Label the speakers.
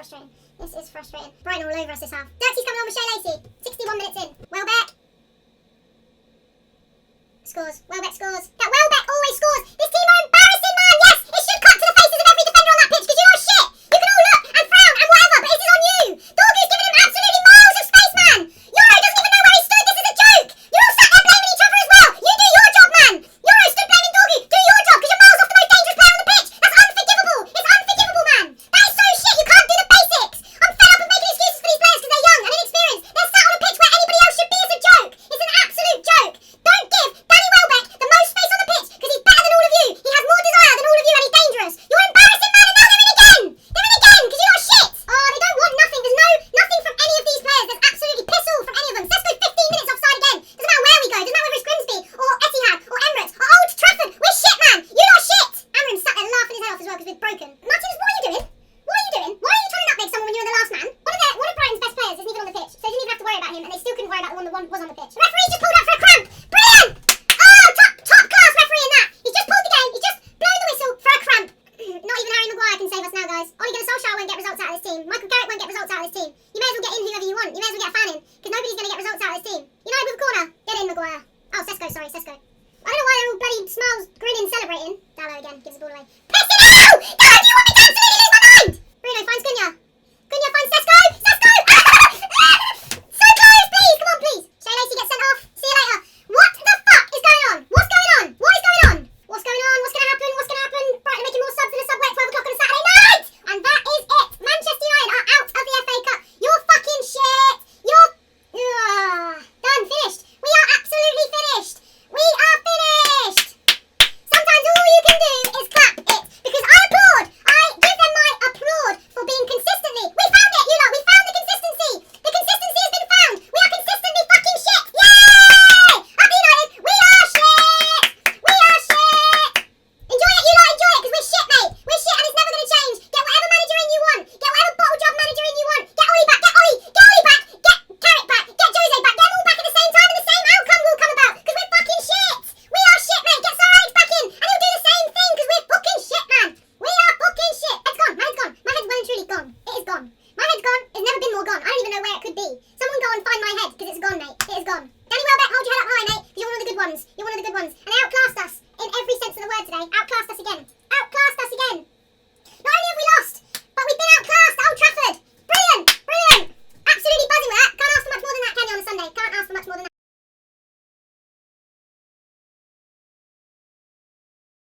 Speaker 1: frustrating. This is frustrating. Brighton all over us this half. Dirksy's coming on with Shea Lacey. 61 minutes in. Welbeck. Scores. Welbeck scores. That Welbeck always scores. This team are embarrassing, man. Yes, it should cut to the faces of every defender on that pitch because you know shit. You can all look and frown and whatever, but this is on you. Dorgu's giving him absolutely miles of space, man. Euro doesn't even know where he stood. This is a joke. You're all sat there blaming each other as well. You do your job, man. Euro stood blaming Dorgu. Do your job because you're miles off the most dangerous player on the pitch. That's unforgivable. It's unforgivable, man. That is so shit. You can't do the basics. I'm fed up of making excuses for these players because they're young and inexperienced. They're sat on a pitch where anybody else should be. It's a joke. It's an absolute joke. Don't give Danny Welbeck the most space on the pitch because he's better than all of you. He has more desire than all of you and he's dangerous. You're embarrassing, man, and now they're in again. They're in again because you're not shit. Oh, they don't want nothing. There's nothing from any of these players. There's absolutely piss all from any of them. Sesko 15 minutes offside again. Doesn't matter where we go. Doesn't matter whether it's Grimsby or Etihad or Emirates or Old Trafford. We're shit, man. You're not shit. Amron's sat there laughing his head off as well because we're broken. Martinez, what are you doing? What are you doing? Why are you trying to nutmeg someone when you're the last man? One of Brighton's best players isn't even on the pitch, so they didn't even have to worry about him, and they still couldn't worry about the one that was on the pitch. The referee just pulled up for a cramp. Brilliant! Oh, top class referee in that. He's just pulled the game. He's just blown the whistle for a cramp. Not even Harry Maguire can save us now, guys. Ole Gunnar Solskjaer won't get results out of this team. Michael Carrick won't get results out of this team. You may as well get in whoever you want. You may as well get a fan in, because nobody's going to get results out of this team. United with a corner. Get in, Maguire. Oh, Sesko, sorry, Sesko. I don't know why they're all bloody smiles, grinning, celebrating. Dallo again, gives the ball away. Press it out!